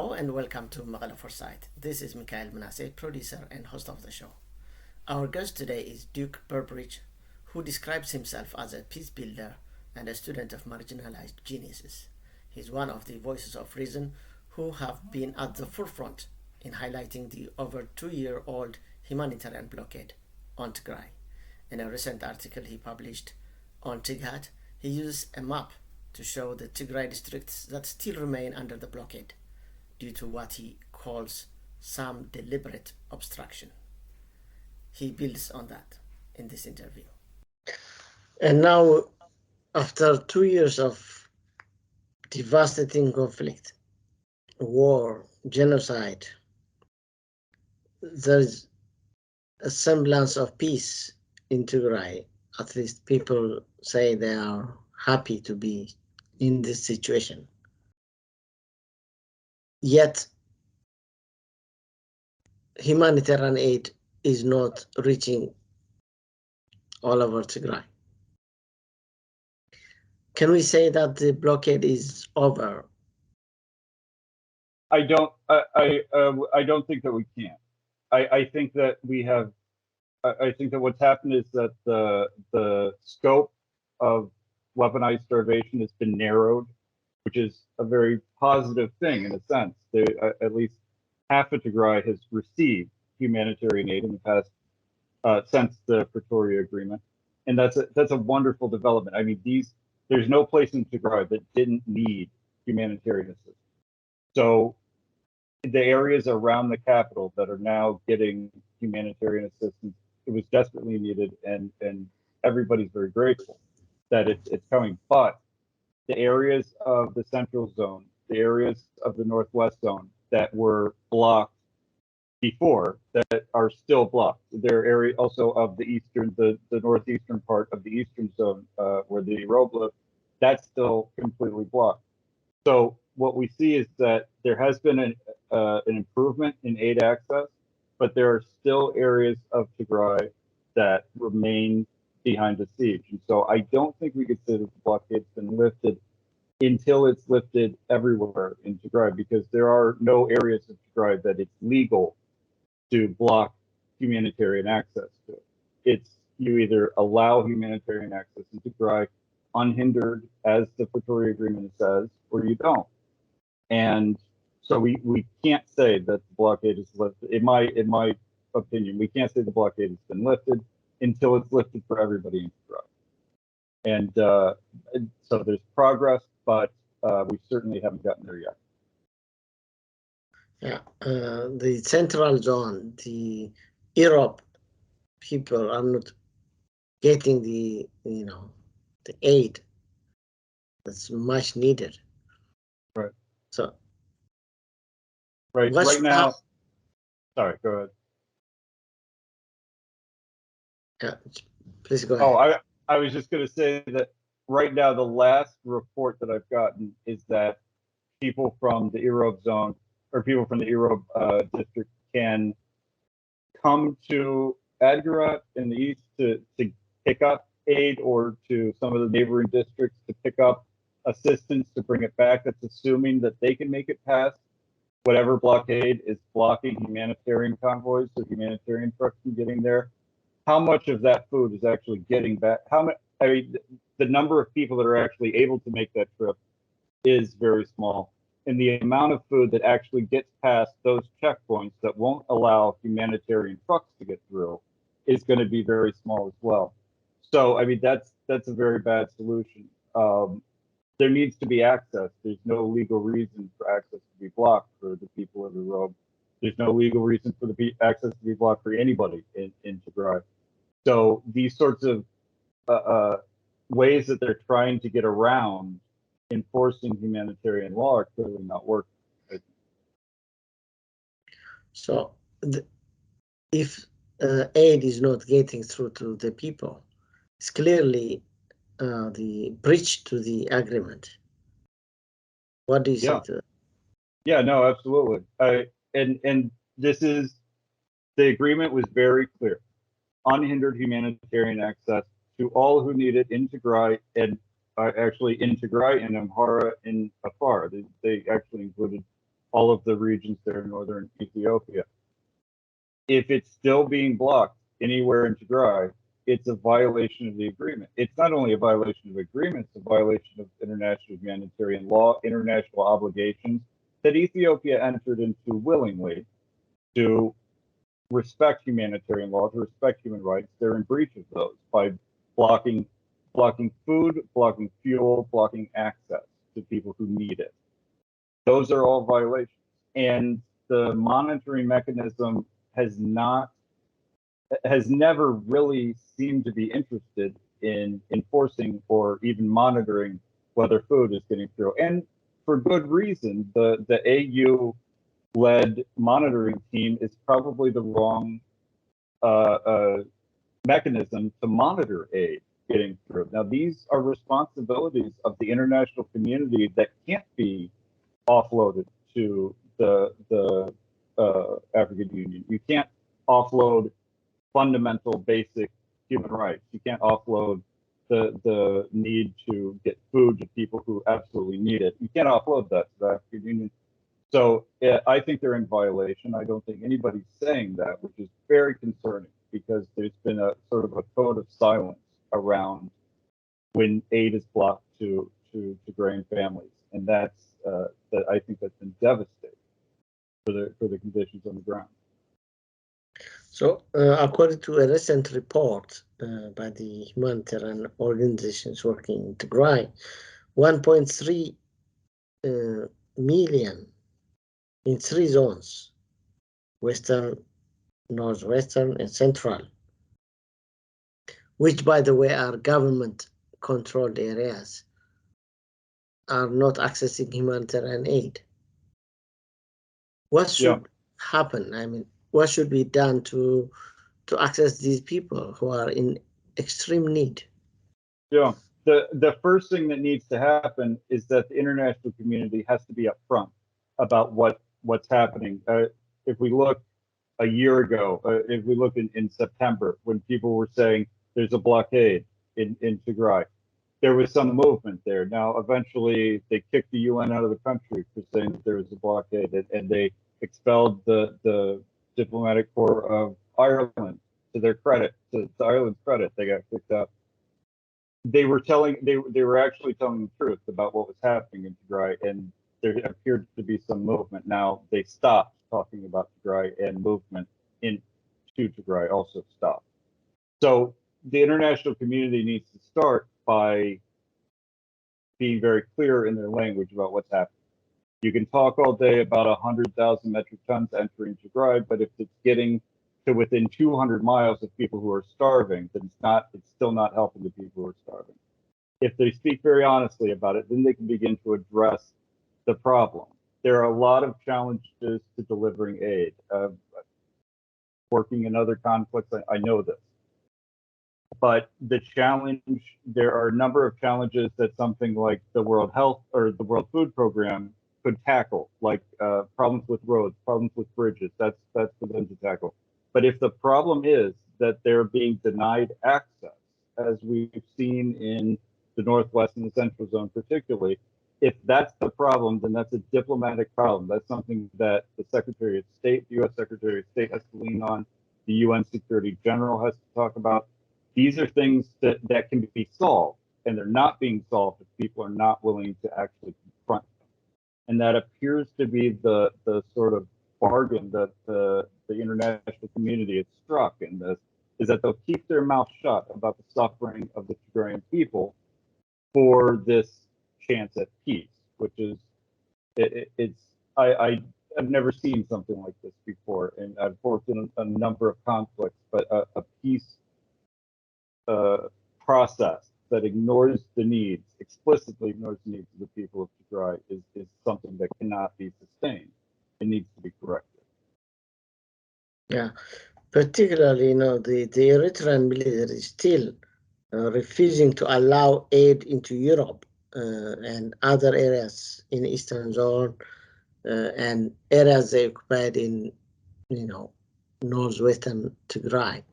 Hello and welcome to Mekelle Foresight. This is Mekelle, producer and host of the show. Our guest today is Duke Burbridge, who describes himself as a peace builder and a student of marginalized geniuses. He's one of the voices of reason who have been at the forefront in highlighting the over 2-year-old humanitarian blockade on Tigray. In a recent article he published on Tighat, he uses a map to show the Tigray districts that still remain under the blockade due to what he calls some deliberate obstruction. He builds on that in this interview. And now, after 2 years of devastating conflict, war, genocide, there's a semblance of peace in Tigray. At least people say they are happy to be in this situation. Yet, humanitarian aid is not reaching all over Tigray. Can we say that the blockade is over? I don't think that we can. I think that we have. I think that what's happened is that the scope of weaponized starvation has been narrowed, which is a very positive thing in a sense. At least half of Tigray has received humanitarian aid in the past since the Pretoria Agreement, and that's a wonderful development. I mean, there's no place in Tigray that didn't need humanitarian assistance. So the areas around the capital that are now getting humanitarian assistance, it was desperately needed, and everybody's very grateful that it's coming. But the areas of the central zone, the areas of the northwest zone that were blocked before, that are still blocked. There are areas also of the northeastern part of the eastern zone where the Robe live, that's still completely blocked. So what we see is that there has been an improvement in aid access, but there are still areas of Tigray that remain behind the siege. And so I don't think we could say that the blockade's been lifted until it's lifted everywhere in Tigray, because there are no areas of Tigray that it's legal to block humanitarian access to. It's you either allow humanitarian access in Tigray unhindered, as the Pretoria Agreement says, or you don't. And so we can't say that the blockade is lifted. In my opinion, we can't say the blockade has been lifted until it's lifted for everybody in Tigray. And so there's progress, but we certainly haven't gotten there yet. Yeah, the central zone, the Europe people are not getting the aid that's much needed. Right. So. Right now. Sorry, go ahead. Yeah, please go ahead. Oh, I was just going to say that right now the last report that I've gotten is that people from the Erob zone or people from the Erob district can come to Adgarat in the east to pick up aid, or to some of the neighboring districts to pick up assistance to bring it back. That's assuming that they can make it past whatever blockade is blocking humanitarian convoys or humanitarian trucks from getting there. How much of that food is actually getting back? The number of people that are actually able to make that trip is very small. And the amount of food that actually gets past those checkpoints that won't allow humanitarian trucks to get through is going to be very small as well. So, I mean, that's a very bad solution. There needs to be access. There's no legal reason for access to be blocked for the people of the Robe. There's no legal reason for the access to be blocked for anybody in Tigray. So these sorts of ways that they're trying to get around enforcing humanitarian law are clearly not working. So if aid is not getting through to the people, it's clearly the breach to the agreement. What do you say to that? Yeah, no, absolutely. And this is, the agreement was very clear. Unhindered humanitarian access to all who need it in Tigray, and actually in Tigray and Amhara and Afar. They actually included all of the regions there in northern Ethiopia. If it's still being blocked anywhere in Tigray, it's a violation of the agreement. It's not only a violation of the agreement, it's a violation of international humanitarian law, international obligations that Ethiopia entered into willingly to respect humanitarian law, to respect human rights. They're in breach of those by blocking food, blocking fuel, blocking access to people who need it. Those are all violations. And the monitoring mechanism has never really seemed to be interested in enforcing or even monitoring whether food is getting through. And for good reason. The AU-led monitoring team is probably the wrong mechanism to monitor aid getting through. Now, these are responsibilities of the international community that can't be offloaded to the African Union. You can't offload fundamental, basic human rights. You can't offload the need to get food to people who absolutely need it. You can't offload that to the African Union. So I think they're in violation. I don't think anybody's saying that, which is very concerning because there's been a sort of a code of silence around when aid is blocked to Tigrayan families, and that's that I think that's been devastating for the conditions on the ground. So, according to a recent report by the humanitarian organizations working in Tigray, 1.3 million in 3 zones, Western, Northwestern, and Central, which, by the way, are government-controlled areas, are not accessing humanitarian aid. What should happen? I mean, what should be done to access these people who are in extreme need? Yeah, the first thing that needs to happen is that the international community has to be upfront about what's happening. If we look a year ago, if we look in September, when people were saying there's a blockade in Tigray, there was some movement there. Now, eventually, they kicked the UN out of the country for saying that there was a blockade, and they expelled the diplomatic corps of Ireland. To their credit, to Ireland's credit, they got kicked out. They were actually telling the truth about what was happening in Tigray, and there appeared to be some movement. Now they stopped talking about Tigray, and movement into Tigray also stopped. So the international community needs to start by being very clear in their language about what's happening. You can talk all day about 100,000 metric tons entering Tigray, but if it's getting to within 200 miles of people who are starving, then it's still not helping the people who are starving. If they speak very honestly about it, then they can begin to address the problem. There are a lot of challenges to delivering aid. Working in other conflicts, I know this. But there are a number of challenges that something like the World Health or the World Food Program could tackle, like problems with roads, problems with bridges. That's for them to tackle. But if the problem is that they're being denied access, as we've seen in the Northwest and the Central Zone particularly, if that's the problem, then that's a diplomatic problem. That's something that the Secretary of State, the U.S. Secretary of State has to lean on, the UN Security General has to talk about. These are things that can be solved, and they're not being solved if people are not willing to actually confront them. And that appears to be the sort of bargain that the international community has struck in this, is that they'll keep their mouth shut about the suffering of the Tigrayan people for this chance at peace, which is, I've never seen something like this before, and I've worked in a number of conflicts, but a peace process that explicitly ignores the needs of the people of Tigray is something that cannot be sustained. It needs to be corrected. Yeah, particularly, the Eritrean military is still refusing to allow aid into Europe and other areas in Eastern Zone and areas they occupied in, northwestern Tigray.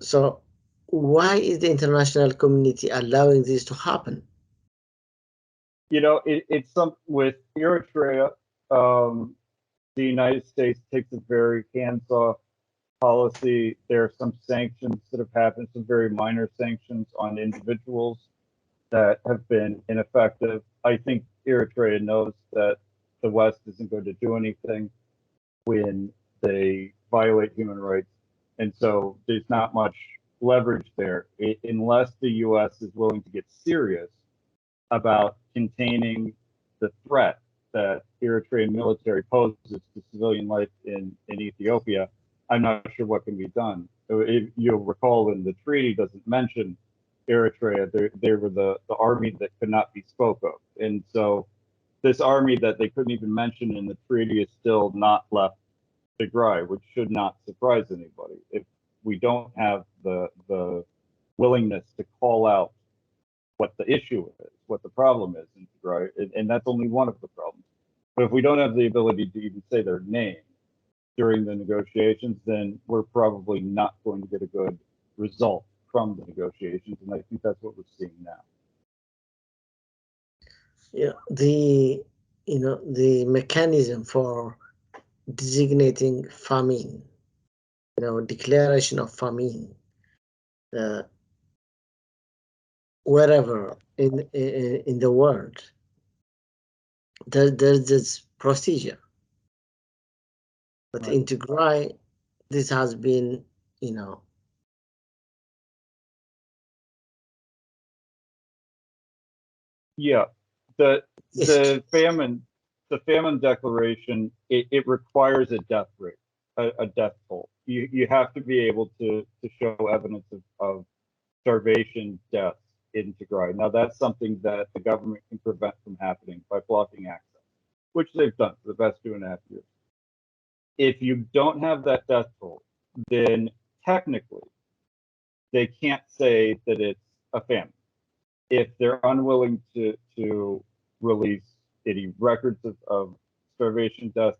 So why is the international community allowing this to happen? It's some with Eritrea. The United States takes a very hands-off policy. There are some sanctions that have happened, some very minor sanctions on individuals that have been ineffective. I think Eritrea knows that the West isn't going to do anything when they violate human rights. And so there's not much leverage there unless the US is willing to get serious about containing the threat that Eritrean military poses to civilian life in Ethiopia. I'm not sure what can be done. If you'll recall, in the treaty doesn't mention Eritrea. They were the army that could not be spoke of. And so this army that they couldn't even mention in the treaty is still not left Tigray, which should not surprise anybody. If we don't have the willingness to call out what the issue is, what the problem is in Tigray, and that's only one of the problems. But if we don't have the ability to even say their name during the negotiations, then we're probably not going to get a good result from the negotiations, and I think that's what we're seeing now. Yeah, the mechanism for designating famine, declaration of famine, wherever in the world, there's this procedure. But Right. in Tigray, this has been, Yeah, the famine declaration, it requires a death rate, a death toll. You have to be able to show evidence of starvation deaths in Tigray. Now that's something that the government can prevent from happening by blocking access, which they've done for the past 2.5 years. If you don't have that death toll, then technically they can't say that it's a famine. If they're unwilling to release any records of starvation deaths,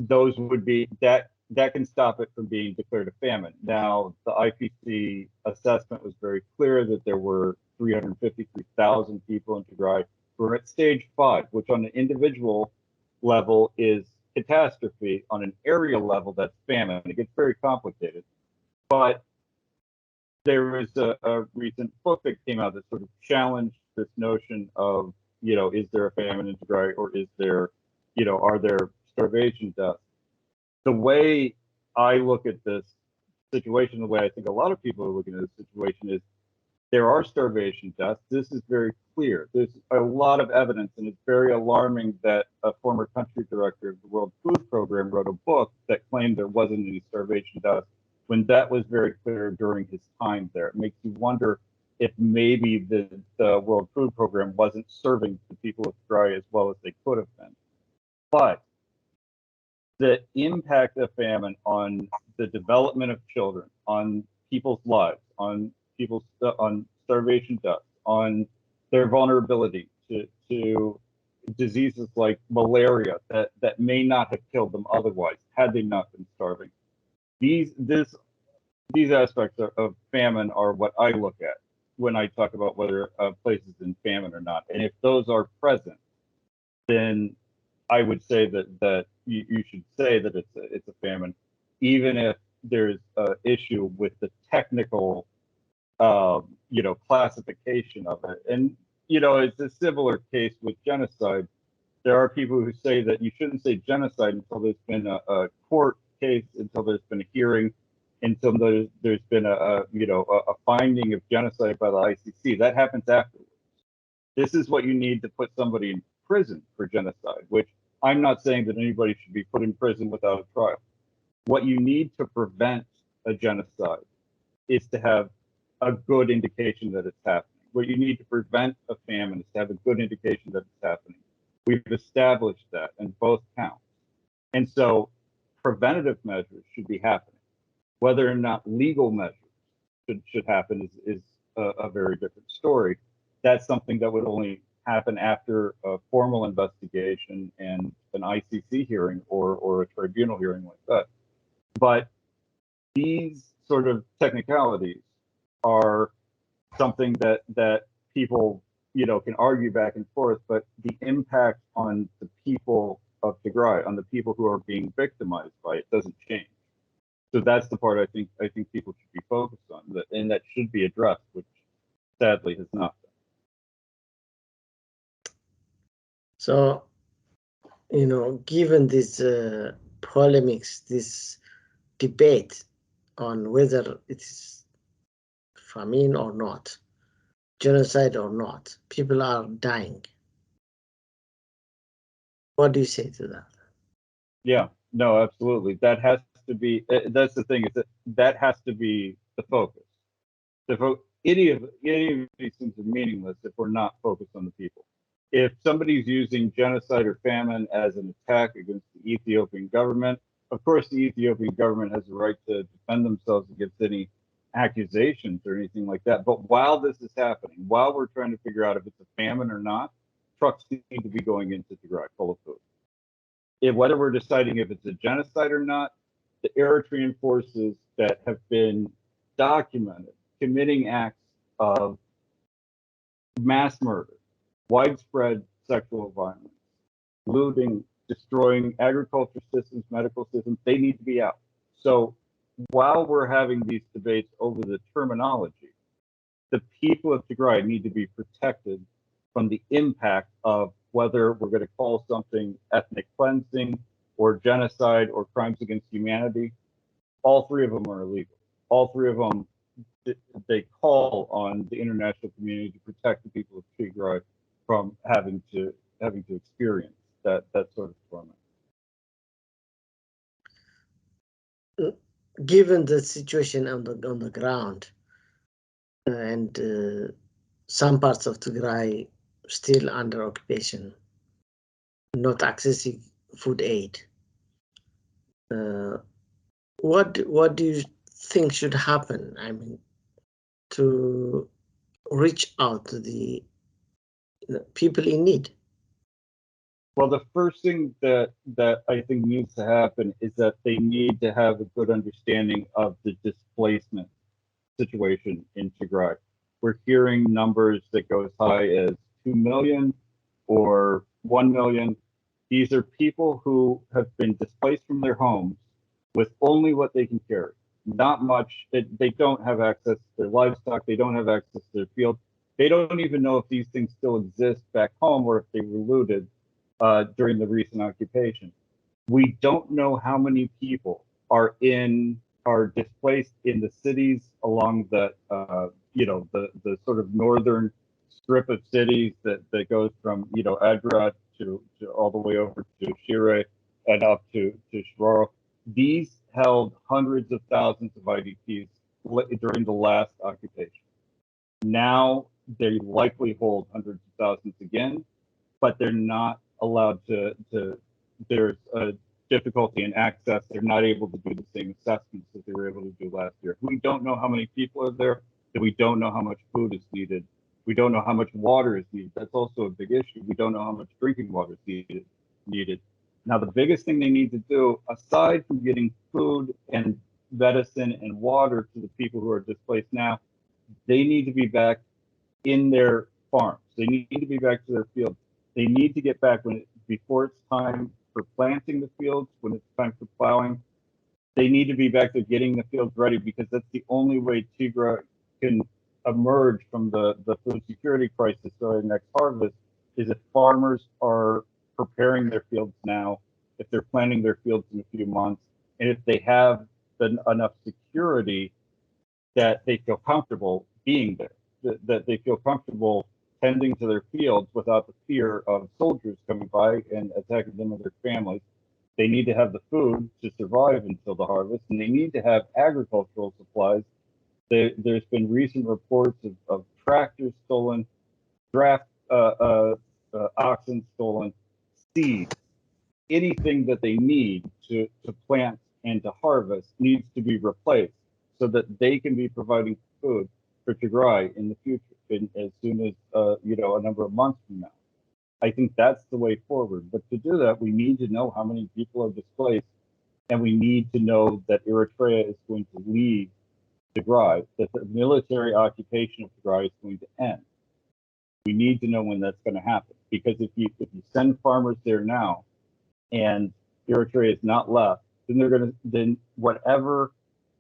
those would be that can stop it from being declared a famine. Now, the IPC assessment was very clear that there were 353,000 people in Tigray who are at stage 5, which on an individual level is catastrophe. On an area level, that's famine. It gets very complicated. But there was a recent book that came out that sort of challenged this notion of, is there a famine in Tigray, or is there, are there starvation deaths? The way I look at this situation, the way I think a lot of people are looking at this situation is there are starvation deaths. This is very clear. There's a lot of evidence, and it's very alarming that a former country director of the World Food Program wrote a book that claimed there wasn't any starvation deaths when that was very clear during his time there. It makes you wonder if maybe the World Food Program wasn't serving the people of Tigray as well as they could have been. But the impact of famine on the development of children, on people's lives, on starvation deaths, on their vulnerability to diseases like malaria that may not have killed them otherwise had they not been starving. These aspects of famine are what I look at when I talk about whether a place is in famine or not. And if those are present, then I would say that you should say that it's a famine, even if there's an issue with the technical, classification of it. And it's a similar case with genocide. There are people who say that you shouldn't say genocide until there's been a court case, until there's been a hearing, until there's been a finding of genocide by the ICC. That happens afterwards. This is what you need to put somebody in prison for genocide, which I'm not saying that anybody should be put in prison without a trial. What you need to prevent a genocide is to have a good indication that it's happening. What you need to prevent a famine is to have a good indication that it's happening. We've established that in both counts. And so preventative measures should be happening. Whether or not legal measures should happen is a very different story. That's something that would only happen after a formal investigation and an ICC hearing or a tribunal hearing like that. But these sort of technicalities are something that people can argue back and forth, but the impact on the people of Tigray, on the people who are being victimized by it, doesn't change. So that's the part I think people should be focused on, and that should be addressed, which sadly has not been. So, given this polemics, this debate on whether it is famine or not, genocide or not, people are dying. What do you say to that? Yeah, no, absolutely. That has to be. That's the thing, is that has to be the focus. Any of these things are meaningless if we're not focused on the people. If somebody's using genocide or famine as an attack against the Ethiopian government, of course the Ethiopian government has a right to defend themselves against any accusations or anything like that. But while this is happening, while we're trying to figure out if it's a famine or not, trucks need to be going into Tigray full of food. Whether we're deciding if it's a genocide or not, the Eritrean forces that have been documented committing acts of mass murder, widespread sexual violence, looting, destroying agriculture systems, medical systems, they need to be out. So while we're having these debates over the terminology, the people of Tigray need to be protected from the impact of whether we're going to call something ethnic cleansing or genocide or crimes against humanity. All three of them are illegal. All three of them, they call on the international community to protect the people of Tigray from having to experience that sort of torment. Given the situation on the ground, and some parts of Tigray still under occupation, not accessing food aid, what do you think should happen? I mean, to reach out to the people in need? Well, the first thing that I think needs to happen is that they need to have a good understanding of the displacement situation in Tigray. We're hearing numbers that go as high as 2 million or 1 million. These are people who have been displaced from their homes with only what they can carry. Not much. They don't have access to their livestock. They don't have access to their field. They don't even know if these things still exist back home or if they were looted during the recent occupation. We don't know how many people are displaced in the cities along the sort of northern strip of cities that goes from Adrat to all the way over to Shire and up to Shiroro. These held hundreds of thousands of IDPs during the last occupation. Now they likely hold hundreds of thousands again, but they're not allowed to there's a difficulty in access. They're not able to do the same assessments that they were able to do last year. We don't know how many people are there, that we don't know how much food is needed. We don't know how much water is needed. That's also a big issue. We don't know how much drinking water is needed. Now, the biggest thing they need to do, aside from getting food and medicine and water to the people who are displaced now, they need to be back in their farms. They need to be back to their fields. They need to get back before it's time for planting the fields, when it's time for plowing. They need to be back there getting the fields ready, because that's the only way Tigray can emerge from the food security crisis during next harvest, is if farmers are preparing their fields now, if they're planting their fields in a few months, and if they have enough security that they feel comfortable being there, that they feel comfortable tending to their fields without the fear of soldiers coming by and attacking them and their families. They need to have the food to survive until the harvest, and they need to have agricultural supplies. There's been recent reports of tractors stolen, oxen stolen, seeds. Anything that they need to plant and to harvest needs to be replaced so that they can be providing food for Tigray in the future, as soon as a number of months from now. I think that's the way forward. But to do that, we need to know how many people are displaced, and we need to know that Eritrea is going to leave Tigray, that the military occupation of Tigray is going to end. We need to know when that's going to happen, because if you send farmers there now, and Eritrea is not left, then whatever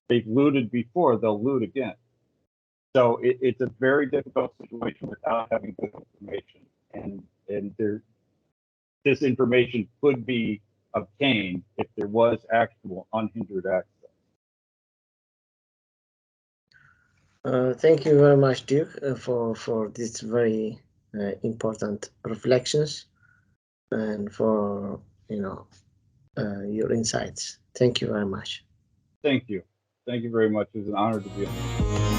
they've looted before, they'll loot again. So it's a very difficult situation without having good information, and this information could be obtained if there was actual unhindered access. Thank you very much, Duke, for these very important reflections and for your insights. Thank you very much. Thank you. Thank you very much. It was an honor to be on.